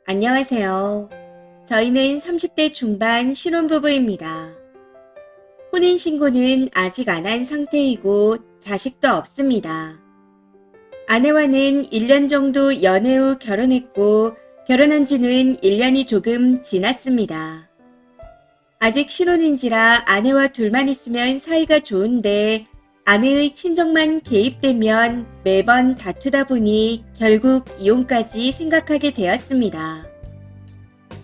안녕하세요. 저희는 30대 중반 신혼부부입니다. 혼인신고는 아직 안 한 상태이고 자식도 없습니다. 아내와는 1년 정도 연애 후 결혼했고 결혼한 지는 1년이 조금 지났습니다. 아직 신혼인지라 아내와 둘만 있으면 사이가 좋은데 아내의 친정만 개입되면 매번 다투다 보니 결국 이혼까지 생각하게 되었습니다.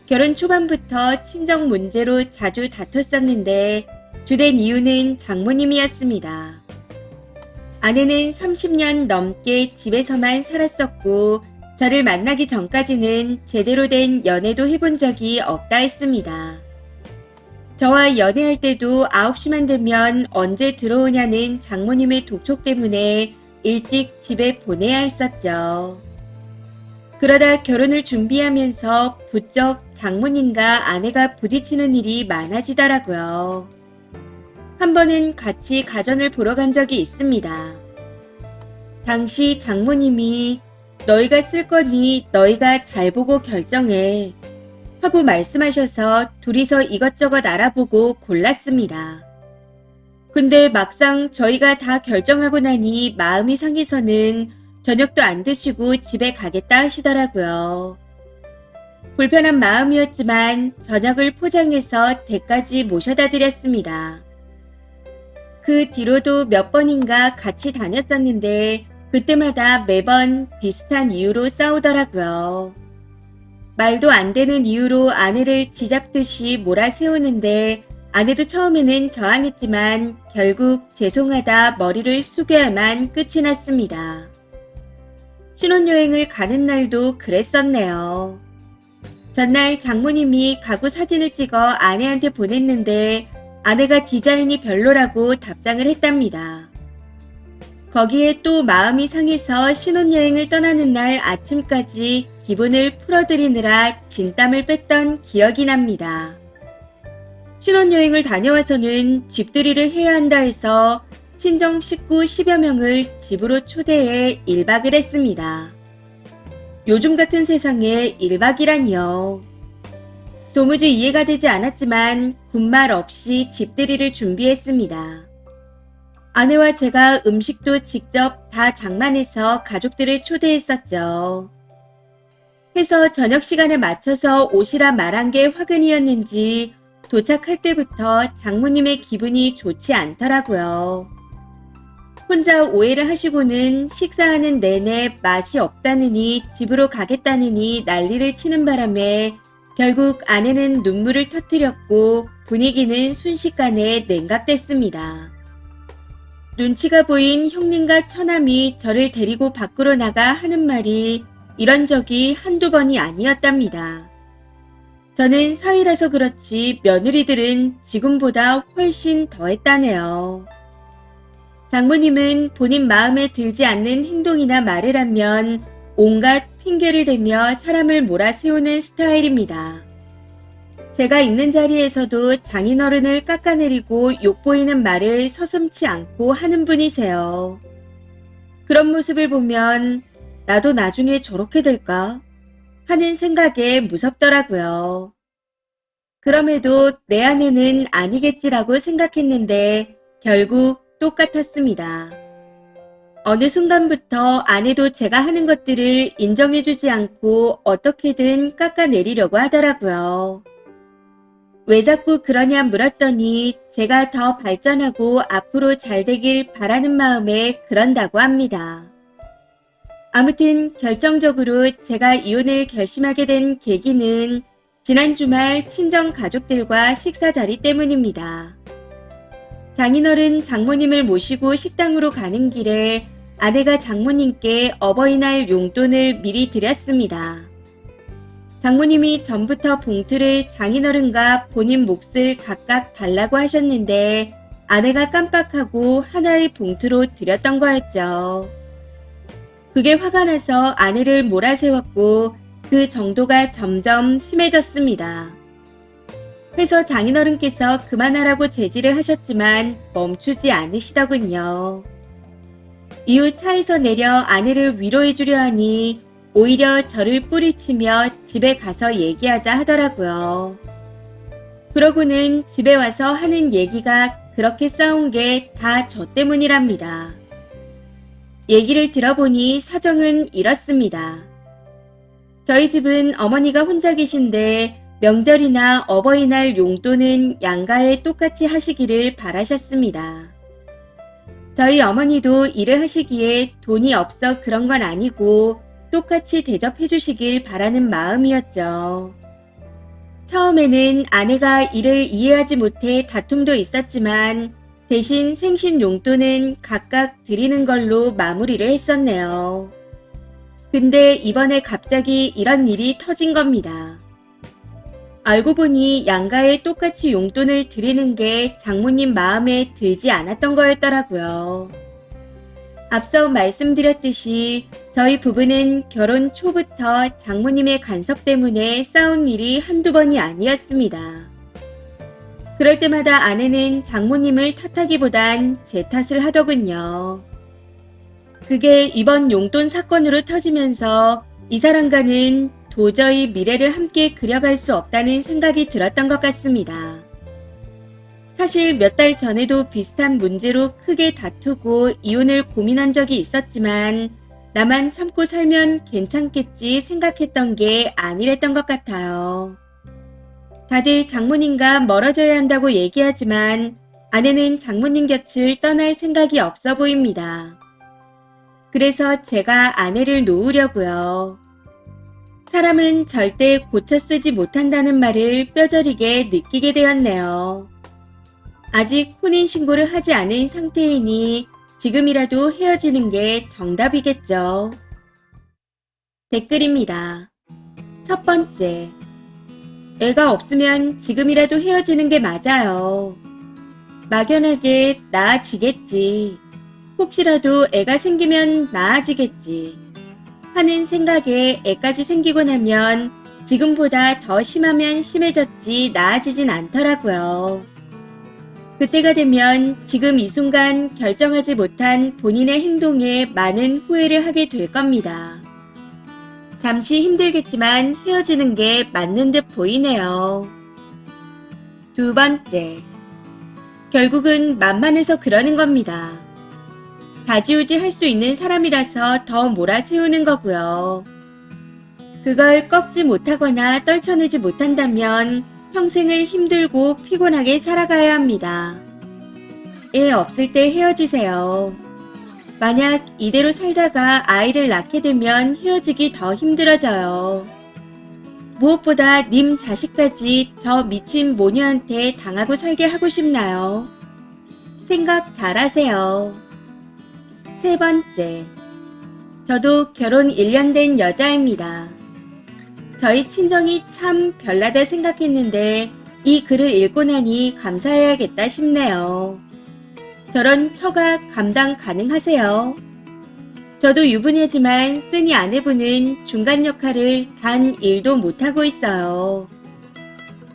결혼 초반부터 친정 문제로 자주 다퉜었는데 주된 이유는 장모님이었습니다. 아내는 30년 넘게 집에서만 살았었고 저를 만나기 전까지는 제대로 된 연애도 해본 적이 없다 했습니다. 저와 연애할 때도 9시만 되면 언제 들어오냐는 장모님의 독촉 때문에 일찍 집에 보내야 했었죠. 그러다 결혼을 준비하면서 부쩍 장모님과 아내가 부딪히는 일이 많아지더라고요. 한 번은 같이 가전을 보러 간 적이 있습니다. 당시 장모님이 너희가 쓸 거니 너희가 잘 보고 결정해 하고 말씀하셔서 둘이서 이것저것 알아보고 골랐습니다. 근데 막상 저희가 다 결정하고 나니 마음이 상해서는 저녁도 안 드시고 집에 가겠다 하시더라고요. 불편한 마음이었지만 저녁을 포장해서 댁까지 모셔다 드렸습니다. 그 뒤로도 몇 번인가 같이 다녔었는데 그때마다 매번 비슷한 이유로 싸우더라고요. 말도 안 되는 이유로 아내를 쥐잡듯이 몰아세우는데 아내도 처음에는 저항했지만 결국 죄송하다 머리를 숙여야만 끝이 났습니다. 신혼여행을 가는 날도 그랬었네요. 전날 장모님이 가구 사진을 찍어 아내한테 보냈는데 아내가 디자인이 별로라고 답장을 했답니다. 거기에 또 마음이 상해서 신혼여행을 떠나는 날 아침까지 기분을 풀어드리느라 진땀을 뺐던 기억이 납니다. 신혼여행을 다녀와서는 집들이를 해야 한다 해서 친정 식구 10여 명을 집으로 초대해 1박을 했습니다. 요즘 같은 세상에 1박이라니요. 도무지 이해가 되지 않았지만 군말 없이 집들이를 준비했습니다. 아내와 제가 음식도 직접 다 장만해서 가족들을 초대했었죠. 해서 저녁 시간에 맞춰서 오시라 말한 게 화근이었는지 도착할 때부터 장모님의 기분이 좋지 않더라고요. 혼자 오해를 하시고는 식사하는 내내 맛이 없다느니 집으로 가겠다느니 난리를 치는 바람에 결국 아내는 눈물을 터뜨렸고 분위기는 순식간에 냉각됐습니다. 눈치가 보인 형님과 처남이 저를 데리고 밖으로 나가 하는 말이 이런 적이 한두 번이 아니었답니다. 저는 사위라서 그렇지 며느리들은 지금보다 훨씬 더했다네요. 장모님은 본인 마음에 들지 않는 행동이나 말을 하면 온갖 핑계를 대며 사람을 몰아세우는 스타일입니다. 제가 있는 자리에서도 장인어른을 깎아내리고 욕보이는 말을 서슴지 않고 하는 분이세요. 그런 모습을 보면 나도 나중에 저렇게 될까 하는 생각에 무섭더라고요. 그럼에도 내 아내는 아니겠지라고 생각했는데 결국 똑같았습니다. 어느 순간부터 아내도 제가 하는 것들을 인정해주지 않고 어떻게든 깎아내리려고 하더라고요. 왜 자꾸 그러냐 물었더니 제가 더 발전하고 앞으로 잘 되길 바라는 마음에 그런다고 합니다. 아무튼 결정적으로 제가 이혼을 결심하게 된 계기는 지난 주말 친정 가족들과 식사 자리 때문입니다. 장인어른 장모님을 모시고 식당으로 가는 길에 아내가 장모님께 어버이날 용돈을 미리 드렸습니다. 장모님이 전부터 봉투를 장인어른과 본인 몫을 각각 달라고 하셨는데 아내가 깜빡하고 하나의 봉투로 드렸던 거였죠. 그게 화가 나서 아내를 몰아세웠고 그 정도가 점점 심해졌습니다. 해서 장인어른께서 그만하라고 제지를 하셨지만 멈추지 않으시더군요. 이후 차에서 내려 아내를 위로해주려 하니 오히려 저를 뿌리치며 집에 가서 얘기하자 하더라고요. 그러고는 집에 와서 하는 얘기가 그렇게 싸운 게 다 저 때문이랍니다. 얘기를 들어보니 사정은 이렇습니다. 저희 집은 어머니가 혼자 계신데 명절이나 어버이날 용돈은 양가에 똑같이 하시기를 바라셨습니다. 저희 어머니도 일을 하시기에 돈이 없어 그런 건 아니고 똑같이 대접해 주시길 바라는 마음이었죠. 처음에는 아내가 이를 이해하지 못해 다툼도 있었지만 대신 생신 용돈은 각각 드리는 걸로 마무리를 했었네요. 근데 이번에 갑자기 이런 일이 터진 겁니다. 알고 보니 양가에 똑같이 용돈을 드리는 게 장모님 마음에 들지 않았던 거였더라고요. 앞서 말씀드렸듯이 저희 부부는 결혼 초부터 장모님의 간섭 때문에 싸운 일이 한두 번이 아니었습니다. 그럴 때마다 아내는 장모님을 탓하기보단 제 탓을 하더군요. 그게 이번 용돈 사건으로 터지면서 이 사람과는 도저히 미래를 함께 그려갈 수 없다는 생각이 들었던 것 같습니다. 사실 몇 달 전에도 비슷한 문제로 크게 다투고 이혼을 고민한 적이 있었지만 나만 참고 살면 괜찮겠지 생각했던 게 아니랬던 것 같아요. 다들 장모님과 멀어져야 한다고 얘기하지만 아내는 장모님 곁을 떠날 생각이 없어 보입니다. 그래서 제가 아내를 놓으려고요. 사람은 절대 고쳐 쓰지 못한다는 말을 뼈저리게 느끼게 되었네요. 아직 혼인신고를 하지 않은 상태이니 지금이라도 헤어지는 게 정답이겠죠. 댓글입니다. 첫 번째, 애가 없으면 지금이라도 헤어지는 게 맞아요. 막연하게 나아지겠지. 혹시라도 애가 생기면 나아지겠지. 하는 생각에 애까지 생기고 나면 지금보다 더 심하면 심해졌지 나아지진 않더라고요. 그때가 되면 지금 이 순간 결정하지 못한 본인의 행동에 많은 후회를 하게 될 겁니다. 잠시 힘들겠지만 헤어지는 게 맞는 듯 보이네요. 두 번째, 결국은 만만해서 그러는 겁니다. 좌지우지 할 수 있는 사람이라서 더 몰아세우는 거고요. 그걸 꺾지 못하거나 떨쳐내지 못한다면 평생을 힘들고 피곤하게 살아가야 합니다. 애 없을 때 헤어지세요. 만약 이대로 살다가 아이를 낳게 되면 헤어지기 더 힘들어져요. 무엇보다 님 자식까지 저 미친 모녀한테 당하고 살게 하고 싶나요? 생각 잘하세요. 세 번째, 저도 결혼 1년 된 여자입니다. 저희 친정이 참 별나다 생각했는데 이 글을 읽고 나니 감사해야겠다 싶네요. 저런 처가 감당 가능하세요? 저도 유부녀지만 쓰니 아내분은 중간 역할을 단 1도 못하고 있어요.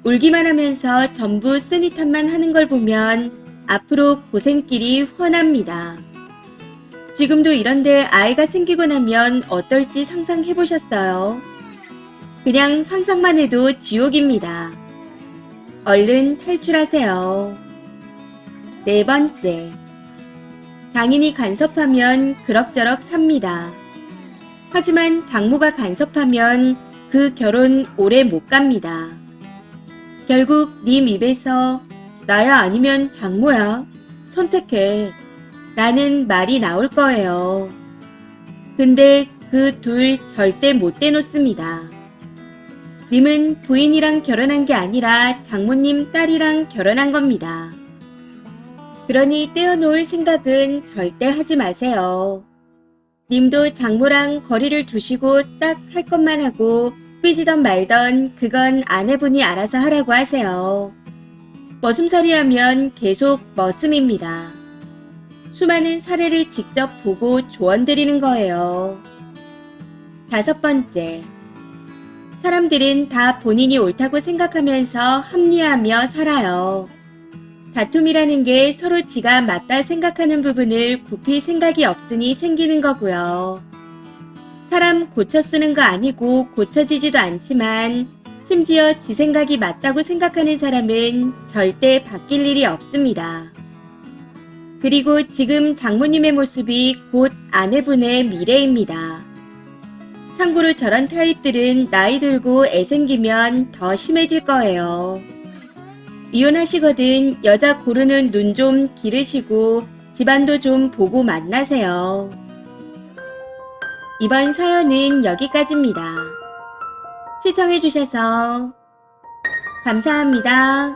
울기만 하면서 전부 쓰니 탓만 하는 걸 보면 앞으로 고생길이 훤합니다. 지금도 이런데 아이가 생기고 나면 어떨지 상상해보셨어요? 그냥 상상만 해도 지옥입니다. 얼른 탈출하세요. 네 번째, 장인이 간섭하면 그럭저럭 삽니다. 하지만 장모가 간섭하면 그 결혼 오래 못 갑니다. 결국 님 입에서 나야 아니면 장모야 선택해 라는 말이 나올 거예요. 근데 그 둘 절대 못 대놓습니다. 님은 부인이랑 결혼한 게 아니라 장모님 딸이랑 결혼한 겁니다. 그러니 떼어놓을 생각은 절대 하지 마세요. 님도 장모랑 거리를 두시고 딱 할 것만 하고 삐지던 말던 그건 아내분이 알아서 하라고 하세요. 머슴살이 하면 계속 머슴입니다. 수많은 사례를 직접 보고 조언드리는 거예요. 다섯 번째, 사람들은 다 본인이 옳다고 생각하면서 합리화하며 살아요. 다툼이라는 게 서로 지가 맞다 생각하는 부분을 굽힐 생각이 없으니 생기는 거고요. 사람 고쳐 쓰는 거 아니고 고쳐지지도 않지만 심지어 지 생각이 맞다고 생각하는 사람은 절대 바뀔 일이 없습니다. 그리고 지금 장모님의 모습이 곧 아내분의 미래입니다. 참고로 저런 타입들은 나이 들고 애 생기면 더 심해질 거예요. 이혼하시거든 여자 고르는 눈 좀 기르시고 집안도 좀 보고 만나세요. 이번 사연은 여기까지입니다. 시청해주셔서 감사합니다.